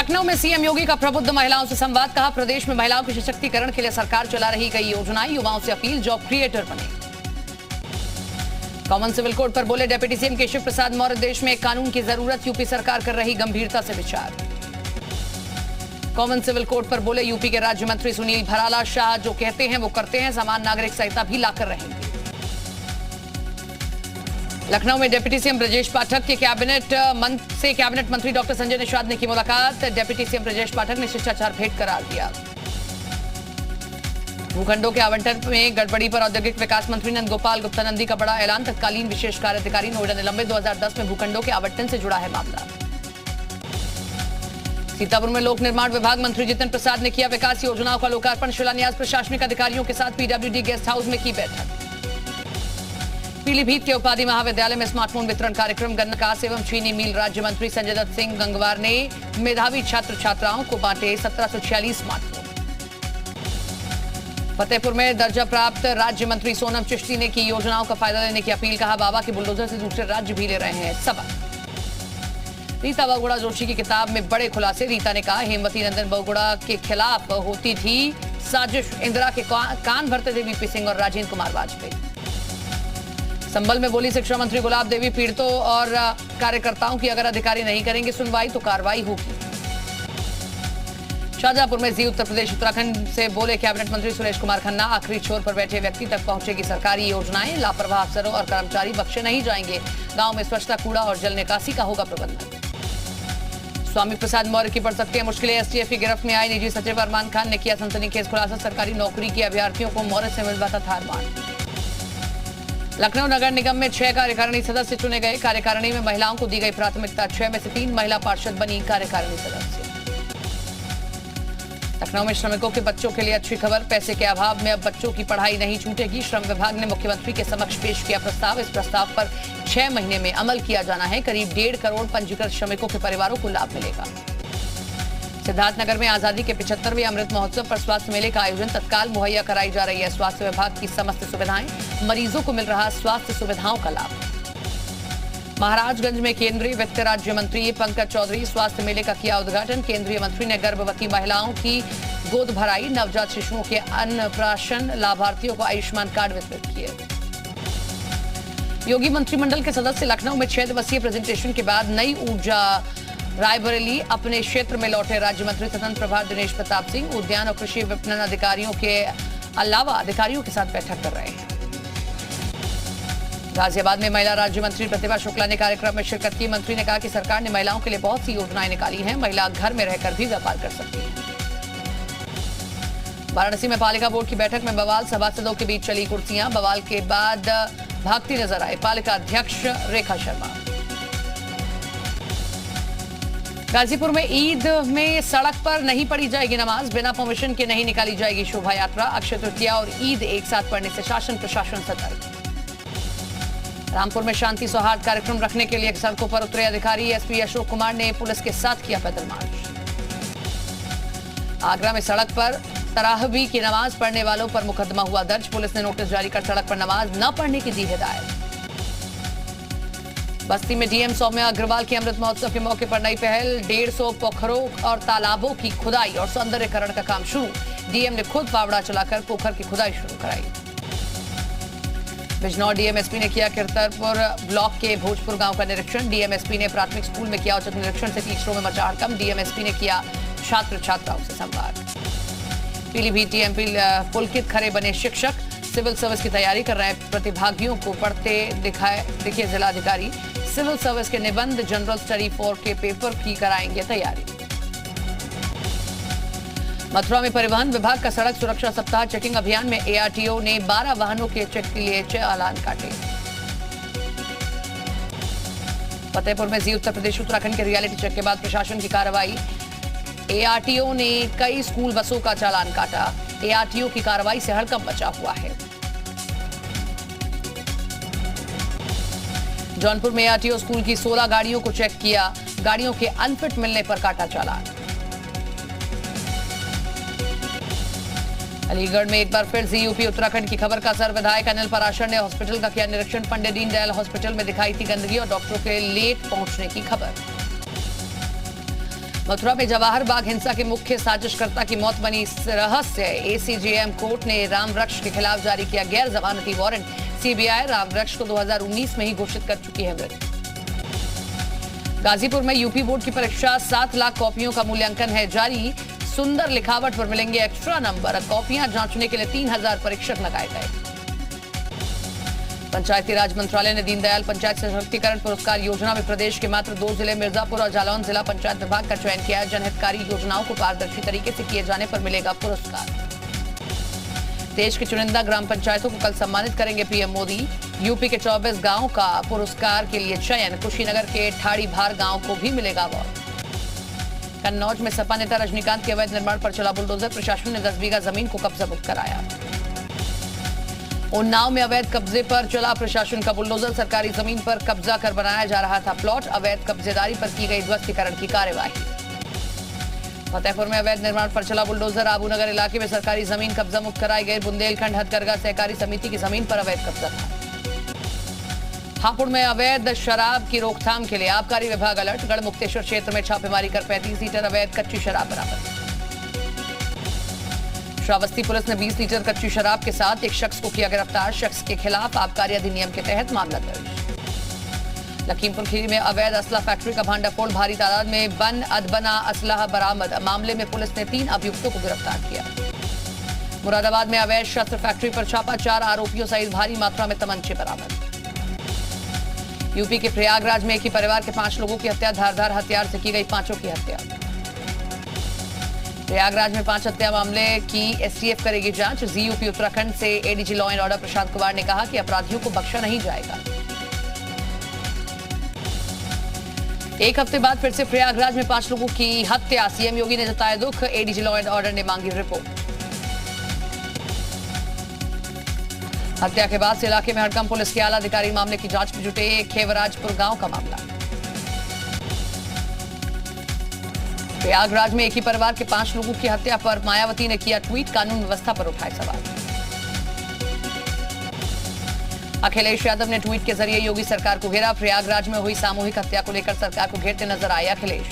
लखनऊ में सीएम योगी का प्रबुद्ध महिलाओं से संवाद। कहा, प्रदेश में महिलाओं के सशक्तिकरण के लिए सरकार चला रही कई योजनाएं। युवाओं से अपील, जॉब क्रिएटर बने। कॉमन सिविल कोड पर बोले डिप्टी सीएम केशव प्रसाद मौर्य, देश में एक कानून की जरूरत, यूपी सरकार कर रही गंभीरता से विचार। कॉमन सिविल कोड पर बोले यूपी के राज्य मंत्री सुनील भराला, शाह जो कहते हैं वो करते हैं, समान नागरिक संहिता भी लाकर रहेंगे। लखनऊ में डिप्टी सीएम ब्रजेश पाठक के कैबिनेट मंत्री डॉक्टर संजय निषाद ने की मुलाकात। डिप्टी सीएम ब्रजेश पाठक ने शिष्टाचार भेंट करार दिया। भूखंडों के आवंटन में गड़बड़ी पर औद्योगिक विकास मंत्री नंद गोपाल गुप्ता नंदी का बड़ा ऐलान। तत्कालीन विशेष कार्याधिकारी नोएडा निलंबित। 2010 में भूखंडों के आवंटन से जुड़ा है मामला। सीतापुर में लोक निर्माण विभाग मंत्री जितिन प्रसाद ने किया विकास योजनाओं का लोकार्पण, शिलान्यास। प्रशासनिक अधिकारियों के साथ पीडब्ल्यूडी गेस्ट हाउस में की बैठक। पीलीभीत के उपाधि महाविद्यालय में स्मार्टफोन वितरण कार्यक्रम। गन्ना विकास एवं चीनी मिल राज्य मंत्री संजय दत्त सिंह गंगवार ने मेधावी छात्र छात्राओं को बांटे 1746 स्मार्टफोन। फतेहपुर में दर्जा प्राप्त राज्य मंत्री सोनम चिश्ती ने की योजनाओं का फायदा लेने की अपील। कहा, बाबा के बुलडोजर से दूसरे राज्य भी ले रहे हैं सबक। रीता बहुगुणा जोशी की किताब में बड़े खुलासे। रीता ने कहा, हेमवती नंदन बहुगुणा के खिलाफ होती थी साजिश। इंदिरा के कान भरते थे वीपी सिंह और राजेंद्र कुमार वाजपेयी। संभल में बोली शिक्षा मंत्री गुलाब देवी, पीड़ितों और कार्यकर्ताओं की अगर अधिकारी नहीं करेंगे सुनवाई तो कार्रवाई होगी। शाहजहांपुर में जी उत्तर प्रदेश उत्तराखंड से बोले कैबिनेट मंत्री सुरेश कुमार खन्ना, आखिरी छोर पर बैठे व्यक्ति तक पहुंचेगी सरकारी योजनाएं। लापरवाह अफसरों और कर्मचारी बख्शे नहीं जाएंगे। गांव में स्वच्छता, कूड़ा और जल निकासी का होगा प्रबंधन। स्वामी प्रसाद मौर्य की बढ़ सकती है मुश्किलें। एसटीएफ की गिरफ्त में आए निजी सचिव अरमान खान ने किया सनसनीखेज खुलासा। सरकारी नौकरी के अभ्यर्थियों को मौर्य से मिलवाता था अरमान। लखनऊ नगर निगम में 6 कार्यकारिणी सदस्य चुने गए। कार्यकारिणी में महिलाओं को दी गई प्राथमिकता। 6 में से 3 महिला पार्षद बनी कार्यकारिणी सदस्य। लखनऊ में श्रमिकों के बच्चों के लिए अच्छी खबर। पैसे के अभाव में अब बच्चों की पढ़ाई नहीं छूटेगी। श्रम विभाग ने मुख्यमंत्री के समक्ष पेश किया प्रस्ताव। इस प्रस्ताव पर 6 महीने में अमल किया जाना है। करीब 1.5 करोड़ पंजीकृत श्रमिकों के परिवारों को लाभ मिलेगा। सिद्धार्थनगर में आजादी के 75वें अमृत महोत्सव पर स्वास्थ्य मेले का आयोजन। तत्काल मुहैया कराई जा रही है स्वास्थ्य विभाग की समस्त सुविधाएं। मरीजों को मिल रहा स्वास्थ्य सुविधाओं का लाभ। महाराजगंज में केंद्रीय वित्त राज्य मंत्री पंकज चौधरी स्वास्थ्य मेले का किया उद्घाटन। केंद्रीय मंत्री ने गर्भवती महिलाओं की गोद भराई। नवजात शिशुओं के अन्नप्राशन लाभार्थियों को आयुष्मान कार्ड वितरित किए। योगी मंत्रिमंडल के सदस्य लखनऊ में 6 दिवसीय प्रेजेंटेशन के बाद नई ऊर्जा रायबरेली अपने क्षेत्र में लौटे। राज्य मंत्री स्वतंत्र प्रभार दिनेश प्रताप सिंह उद्यान और कृषि विपणन अधिकारियों के अलावा अधिकारियों के साथ बैठक कर रहे हैं। गाजियाबाद में महिला राज्य मंत्री प्रतिभा शुक्ला ने कार्यक्रम में शिरकत की। मंत्री ने कहा कि सरकार ने महिलाओं के लिए बहुत सी योजनाएं निकाली हैं। महिला घर में रहकर भी व्यापार कर सकती है। वाराणसी में पालिका बोर्ड की बैठक में बवाल। सभासदों के बीच चली कुर्सियां। बवाल के बाद भागती नजर आए पालिका अध्यक्ष रेखा शर्मा। गाजीपुर में ईद में सड़क पर नहीं पढ़ी जाएगी नमाज। बिना परमिशन के नहीं निकाली जाएगी शोभा यात्रा। अक्षय तृतीया और ईद एक साथ पढ़ने से शासन प्रशासन सतर्क। रामपुर में शांति सौहार्द कार्यक्रम रखने के लिए सड़कों पर उतरे अधिकारी। एसपी अशोक कुमार ने पुलिस के साथ किया पैदल मार्च। आगरा में सड़क पर तराहवी की नमाज पढ़ने वालों पर मुकदमा हुआ दर्ज। पुलिस ने नोटिस जारी कर सड़क पर नमाज न पढ़ने की दी हिदायत। बस्ती में डीएम सौम्या अग्रवाल की अमृत महोत्सव के मौके पर नई पहल। 150 पोखरों और तालाबों की खुदाई और सौंदर्यकरण का काम शुरू। डीएम ने खुद फावड़ा चलाकर पोखर की खुदाई शुरू कराई। बिजनौर डीएमएसपी ने किया किरतरपुर ब्लॉक के भोजपुर गांव का निरीक्षण। डीएमएसपी ने प्राथमिक स्कूल में किया औचक निरीक्षण से टीचरों में मचा हड़कंप। डीएमएसपी ने किया छात्र छात्राओं से संवाद। पीलीभीत डीएमपी पुलकित खरे बने शिक्षक। सिविल सर्विस की तैयारी कर रहे प्रतिभागियों को पढ़ते दिखे जिलाधिकारी। सिविल सर्विस के निबंध जनरल स्टडी 4 के पेपर की कराएंगे तैयारी। मथुरा में परिवहन विभाग का सड़क सुरक्षा सप्ताह चेकिंग अभियान में एआरटीओ ने 12 वाहनों के चेक के लिए चालान काटे। फतेहपुर में जी उत्तर प्रदेश उत्तराखंड के रियलिटी चेक के बाद प्रशासन की कार्रवाई। एआरटीओ ने कई स्कूल बसों का चालान काटा। एआरटीओ की कार्रवाई से हड़कंप मचा हुआ है। जौनपुर में एआरटीओ स्कूल की 16 गाड़ियों को चेक किया। गाड़ियों के अनफिट मिलने पर काटा चालान। अलीगढ़ में एक बार फिर से यूपी उत्तराखंड की खबर का असर। विधायक अनिल पराशर ने हॉस्पिटल का किया निरीक्षण। पंडित दीनदयाल हॉस्पिटल में दिखाई थी गंदगी और डॉक्टरों के लेट पहुंचने की खबर। मथुरा में जवाहर बाग हिंसा के मुख्य साजिशकर्ता की मौत बनी रहस्य। एसीजेएम कोर्ट ने रामवृक्ष के खिलाफ जारी किया गैर जमानती वारंट। सीबीआई रामवृक्ष को 2019 में ही घोषित कर चुकी है मृत। गाजीपुर में यूपी बोर्ड की परीक्षा 7 लाख कॉपियों का मूल्यांकन है जारी। सुंदर लिखावट पर मिलेंगे एक्स्ट्रा नंबर। कॉपियां जांचने के लिए 3000 परीक्षक लगाए गए। पंचायती राज मंत्रालय ने दीनदयाल पंचायत सशक्तिकरण पुरस्कार योजना में प्रदेश के मात्र 2 जिले मिर्जापुर और जालौन जिला पंचायत विभाग का चयन किया है। जनहितकारी योजनाओं को पारदर्शी तरीके से किए जाने पर मिलेगा पुरस्कार। देश की चुनिंदा ग्राम पंचायतों को कल सम्मानित करेंगे पीएम मोदी। यूपी के 24 गांवों का पुरस्कार के लिए चयन। कुशीनगर के ठाड़ी भार गांव को भी मिलेगा अवार्ड। कन्नौज में सपा नेता रजनीकांत के अवैध निर्माण पर चला बुलडोजर। प्रशासन ने 10 बीघा जमीन को कब्जा मुक्त कराया। उन्नाव में अवैध कब्जे पर चला प्रशासन का बुलडोजर। सरकारी जमीन पर कब्जा कर बनाया जा रहा था प्लॉट। अवैध कब्जेदारी पर की गई ध्वस्तीकरण की कार्यवाही। फतेहपुर में अवैध निर्माण पर चला बुलडोजर। आबूनगर इलाके में सरकारी जमीन कब्जा मुक्त कराई गई। बुंदेलखंड हथकरघा सहकारी समिति की जमीन पर अवैध कब्जा था। हापुड़ में अवैध शराब की रोकथाम के लिए आबकारी विभाग अलर्ट। गढ़मुक्तेश्वर क्षेत्र में छापेमारी कर 35 लीटर अवैध कच्ची शराब बरामद। श्रावस्ती पुलिस ने 20 लीटर कच्ची शराब के साथ एक शख्स को किया गिरफ्तार। शख्स के खिलाफ आबकारी अधिनियम के तहत मामला दर्ज। लखीमपुर खीरी में अवैध असला फैक्ट्री का भांडाफोड़। भारी तादाद में बन अदबना असलाह बरामद। मामले में पुलिस ने 3 अभियुक्तों को गिरफ्तार किया। मुरादाबाद में अवैध शस्त्र फैक्ट्री पर छापा। 4 आरोपियों सहित भारी मात्रा में तमंचे बरामद। यूपी के प्रयागराज में एक ही परिवार के 5 लोगों की हत्या। धारदार हथियार से की गई 5 की हत्या। प्रयागराज में 5 हत्या मामले की एसटीएफ करेगी जांच। जीयूपी उत्तराखंड से ADG law and order Prashant Kumar ने कहा कि अपराधियों को बख्शा नहीं जाएगा। एक हफ्ते बाद फिर से प्रयागराज में 5 लोगों की हत्या। सीएम योगी ने जताया दुख। एडीजी लॉ एंड ऑर्डर ने मांगी रिपोर्ट। हत्या के बाद से इलाके में हड़कंप। पुलिस के आला अधिकारी मामले की जांच में जुटे। खेवराजपुर गांव का मामला। प्रयागराज में एक ही परिवार के 5 लोगों की हत्या पर मायावती ने किया ट्वीट। कानून व्यवस्था पर उठाए सवाल। अखिलेश यादव ने ट्वीट के जरिए योगी सरकार को घेरा। प्रयागराज में हुई सामूहिक हत्या को लेकर सरकार को घेरते नजर आए अखिलेश।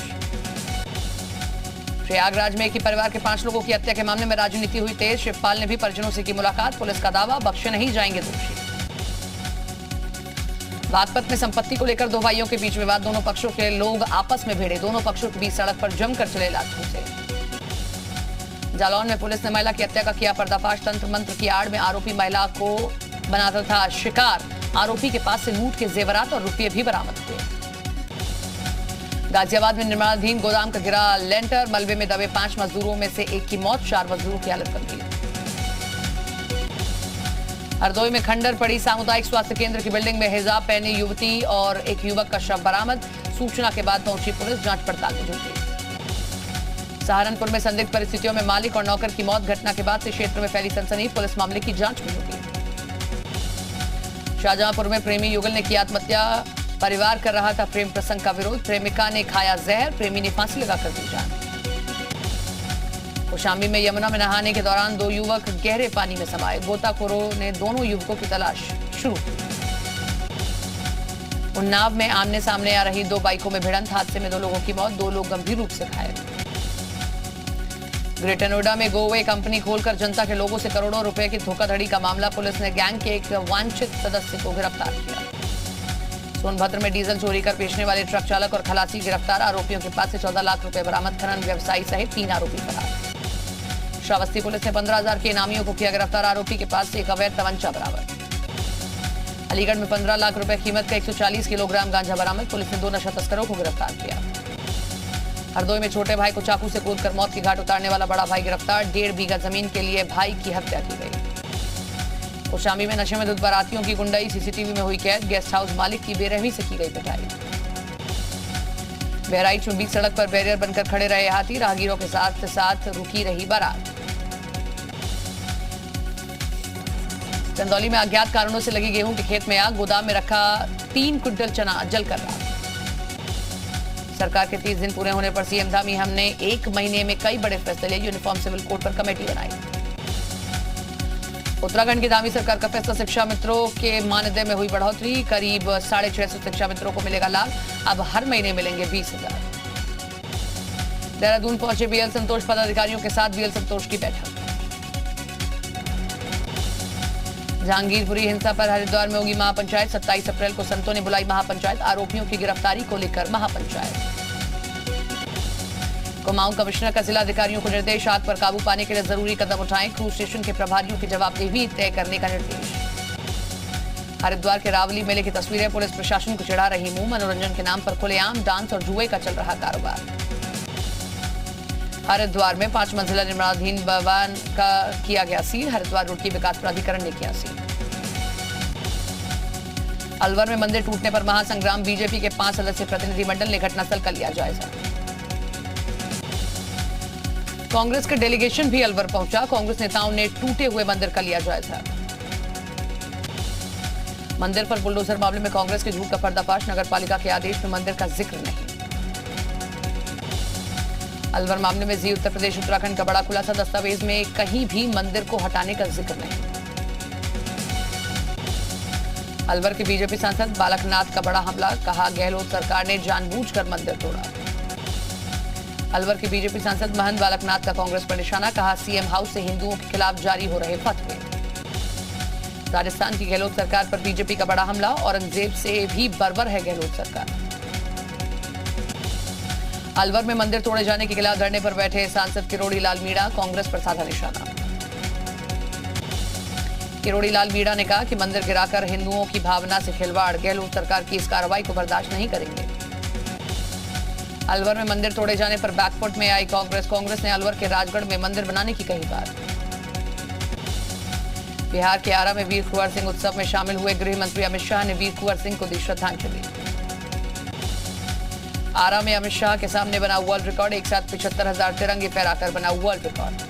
प्रयागराज में एक ही परिवार के 5 लोगों की हत्या के मामले में राजनीति हुई तेज। शिवपाल ने भी परिजनों से की मुलाकात। पुलिस का दावा, बख्शे नहीं जाएंगे दोषी। बागपत में संपत्ति को लेकर 2 भाइयों के बीच विवाद। दोनों पक्षों के लोग आपस में भिड़े। दोनों पक्षों के बीच सड़क पर जमकर चले लाठियों से। जालौन में पुलिस ने महिला की हत्या का किया पर्दाफाश। तंत्र मंत्र की आड़ में आरोपी महिला को बनाता था शिकार। आरोपी के पास से लूट के जेवरात और रुपये भी बरामद हुए। गाजियाबाद में निर्माणाधीन गोदाम का गिरा लेंटर। मलबे में दबे 5 मजदूरों में से एक की मौत। 4 मजदूरों की हालत गंभीर। हरदोई में खंडर पड़ी सामुदायिक स्वास्थ्य केंद्र की बिल्डिंग में हिजाब पहनी युवती और एक युवक का शव बरामद। सूचना के बाद पहुंची पुलिस जांच पड़ताल में जुटी। सहारनपुर में संदिग्ध परिस्थितियों में मालिक और नौकर की मौत। घटना के बाद से क्षेत्र में फैली सनसनी। पुलिस मामले की जांच में जुटी। शाहजहांपुर में प्रेमी युगल ने की आत्महत्या। परिवार कर रहा था प्रेम प्रसंग का विरोध। प्रेमिका ने खाया जहर। प्रेमी ने फांसी लगाकर दी जान। कौशाम्बी में यमुना में नहाने के दौरान 2 युवक गहरे पानी में समाये। गोताखोरों ने दोनों युवकों की तलाश शुरू की। उन्नाव में आमने सामने आ रही 2 बाइकों में भिड़ंत। हादसे में 2 लोगों की मौत। 2 लोग गंभीर रूप से घायल। ग्रेटर नोएडा में गोवे कंपनी खोलकर जनता के लोगों से करोड़ों रुपए की धोखाधड़ी का मामला। पुलिस ने गैंग के एक वांछित सदस्य को गिरफ्तार किया। सोनभद्र में डीजल चोरी कर बेचने वाले ट्रक चालक और खलासी गिरफ्तार। आरोपियों के पास से 14 लाख रुपए बरामद। खनन व्यवसायी सहित 3 आरोपी फरार। श्रावस्ती पुलिस ने 15,000 के इनामियों को किया गिरफ्तार। आरोपी के पास से एक अवैध तमंचा बरामद। अलीगढ़ में 15 लाख रुपए कीमत का 140 किलोग्राम गांजा बरामद। पुलिस ने 2 नशा तस्करों को गिरफ्तार किया। हरदोई में छोटे भाई को चाकू से कूदकर मौत की घाट उतारने वाला बड़ा भाई गिरफ्तार। 1.5 बीघा जमीन के लिए भाई की हत्या की गई। कौशाम्बी में नशे में धुत बारातियों की गुंडाई। सीसीटीवी में हुई कैद। गेस्ट हाउस मालिक की बेरहमी से की गई पिटाई। बहराइच में बीच सड़क पर बैरियर बनकर खड़े रहे हाथी। राहगीरों के साथ रुकी रही बारात। चंदौली में अज्ञात कारणों से लगी गेहूं के खेत में आग। गोदाम में रखा 3 क्विंटल चना जलकर राख। सरकार के 30 दिन पूरे होने पर सीएम धामी हमने 1 महीने में कई बड़े फैसले लिए। यूनिफॉर्म सिविल कोड पर कमेटी बनाई। उत्तराखंड की धामी सरकार का फैसला। शिक्षा मित्रों के मानदेय में हुई बढ़ोतरी। करीब 650 शिक्षा मित्रों को मिलेगा लाभ। अब हर महीने मिलेंगे 20,000। देहरादून पहुंचे बीएल संतोष, पदाधिकारियों के साथ बीएल संतोष की बैठक। जहांगीरपुरी हिंसा पर हरिद्वार में होगी महापंचायत, 27 अप्रैल को संतों ने बुलाई महापंचायत, आरोपियों की गिरफ्तारी को लेकर महापंचायत। कुमाऊं कमिश्नर का जिला अधिकारियों को निर्देश, आग पर काबू पाने के लिए जरूरी कदम उठाएं, क्रूज स्टेशन के प्रभारियों की जवाबदेही तय करने का निर्देश। हरिद्वार के रावली मेले की तस्वीरें, पुलिस प्रशासन को चिढ़ा रही मुंह, मनोरंजन के नाम पर खुलेआम डांस और जुए का चल रहा कारोबार। हरिद्वार में 5 मंजिला निर्माणाधीन भवन का किया गया सील, हरिद्वार रोड की विकास प्राधिकरण ने किया सील। अलवर में मंदिर टूटने पर महासंग्राम, बीजेपी के 5 सदस्यीय प्रतिनिधिमंडल ने घटनास्थल का लिया जायजा। कांग्रेस का डेलीगेशन भी अलवर पहुंचा, कांग्रेस नेताओं ने टूटे हुए मंदिर का लिया जायजा। मंदिर पर बुलडोजर मामले में कांग्रेस के झूठ का पर्दाफाश, नगर पालिका के आदेश में मंदिर का जिक्र नहीं। अलवर मामले में जी उत्तर प्रदेश उत्तराखंड का बड़ा खुलासा, दस्तावेज में कहीं भी मंदिर को हटाने का जिक्र नहीं। अलवर के बीजेपी सांसद बालकनाथ का बड़ा हमला, कहा गहलोत सरकार ने जानबूझकर मंदिर तोड़ा। अलवर के बीजेपी सांसद महंत बालकनाथ का कांग्रेस पर निशाना, कहा सीएम हाउस से हिंदुओं के खिलाफ जारी हो रहे फतवे। राजस्थान की गहलोत सरकार पर बीजेपी का बड़ा हमला, औरंगजेब से भी बर्बर है गहलोत सरकार। अलवर में मंदिर तोड़े जाने के खिलाफ धरने पर बैठे सांसद किरोड़ी लाल मीणा, कांग्रेस पर साधा निशाना। किरोड़ी लाल मीणा ने कहा कि मंदिर गिराकर हिंदुओं की भावना से खिलवाड़, गहलोत सरकार की इस कार्रवाई को बर्दाश्त नहीं करेंगे। अलवर में मंदिर तोड़े जाने पर बैकफुट में आई कांग्रेस ने अलवर के राजगढ़ में मंदिर बनाने की कही बात। बिहार के आरा में वीर कुंवर सिंह उत्सव में शामिल हुए गृह मंत्री अमित शाह ने वीर कुंवर सिंह को दी श्रद्धांजलि। आरा में अमित शाह के सामने बना वर्ल्ड रिकॉर्ड, एक साथ 75,000 तिरंगे फहराकर बना वर्ल्ड रिकॉर्ड।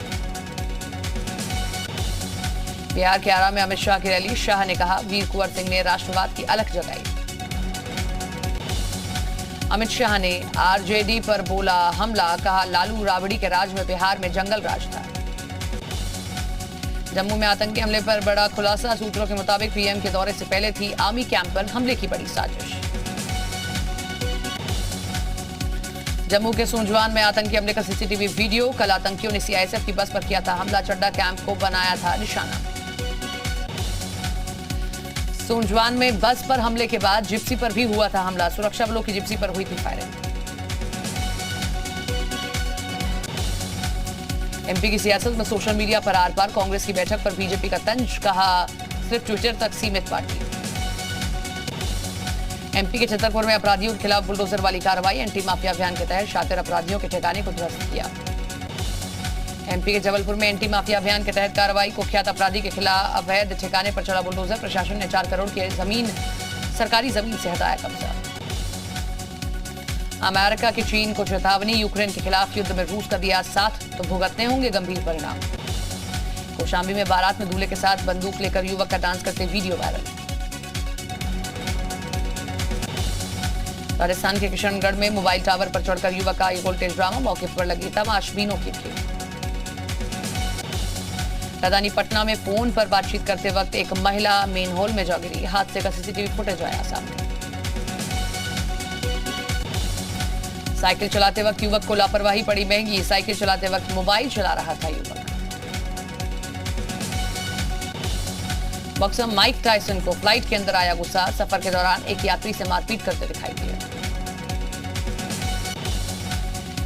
बिहार के आरा में अमित शाह की रैली, शाह ने कहा वीर कुंवर सिंह ने राष्ट्रवाद की अलख जगाई। अमित शाह ने आरजेडी पर बोला हमला, कहा लालू राबड़ी के राज में बिहार में जंगल राज था। जम्मू में आतंकी हमले पर बड़ा खुलासा, सूत्रों के मुताबिक पीएम के दौरे से पहले थी आर्मी कैंप पर हमले की बड़ी साजिश। जम्मू के सुंजवान में आतंकी हमले का सीसीटीवी वीडियो, कल आतंकियों ने सीआईएसएफ की बस पर किया था हमला, चड्डा कैंप को बनाया था निशाना। सुंजवान में बस पर हमले के बाद जिप्सी पर भी हुआ था हमला, सुरक्षा बलों की जिप्सी पर हुई थी फायरिंग। एमपी की सियासत में सोशल मीडिया पर आर पार, कांग्रेस की बैठक पर बीजेपी का तंज, कहा सिर्फ ट्विटर तक सीमित पार्टी। एमपी के छतरपुर में अपराधियों के खिलाफ बुलडोजर वाली कार्रवाई, एंटी माफिया अभियान के तहत शातिर अपराधियों के ठिकाने को ध्वस्त किया। एमपी के जबलपुर में एंटी माफिया अभियान के तहत कार्रवाई, कुख्यात अपराधी के खिलाफ अवैध ठिकाने पर चला बुलडोजर, प्रशासन ने 4 करोड़ की सरकारी जमीन से हटाया कब्जा। अमेरिका की चीन को चेतावनी, यूक्रेन के खिलाफ युद्ध में रूस का दिया साथ तो भुगतने होंगे गंभीर परिणाम। कौशाम्बी में बारात में दूल्हे के साथ बंदूक लेकर युवक का डांस करते वीडियो वायरल। राजस्थान के किशनगढ़ में मोबाइल टावर पर चढ़कर युवक का वोल्टेज ड्रामा, मौके पर लगी तमाशबीनों की भीड़। राजधानी पटना में फोन पर बातचीत करते वक्त एक महिला मेन हॉल में जा गिरी, हादसे का सीसीटीवी फुटेज आया सामने। साइकिल चलाते वक्त युवक को लापरवाही पड़ी महंगी, साइकिल चलाते वक्त मोबाइल चला रहा था युवक। बॉक्सर माइक टायसन को फ्लाइट के अंदर आया गुस्सा, सफर के दौरान एक यात्री से मारपीट करते दिखाई दिए।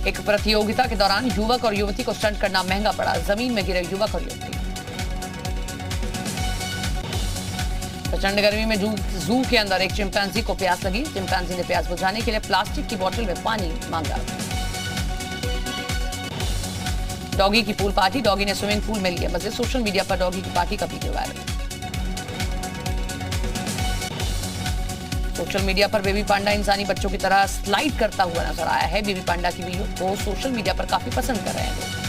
एक प्रतियोगिता के दौरान युवक और युवती को स्टंट करना महंगा पड़ा, जमीन में गिरे युवक और युवती। प्रचंड गर्मी में जू के अंदर एक चिंपैंजी को प्यास लगी, चिंपैंजी ने प्यास बुझाने के लिए प्लास्टिक की बोतल में पानी मांगा। डॉगी की पूल पार्टी, डॉगी ने स्विमिंग पूल में लिए मजे, सोशल मीडिया पर डॉगी की पार्टी का वीडियो वायरल। सोशल मीडिया पर बेबी पांडा इंसानी बच्चों की तरह स्लाइड करता हुआ नजर आया है। बेबी पांडा की वीडियो को सोशल मीडिया पर काफी पसंद कर रहे हैं लोग।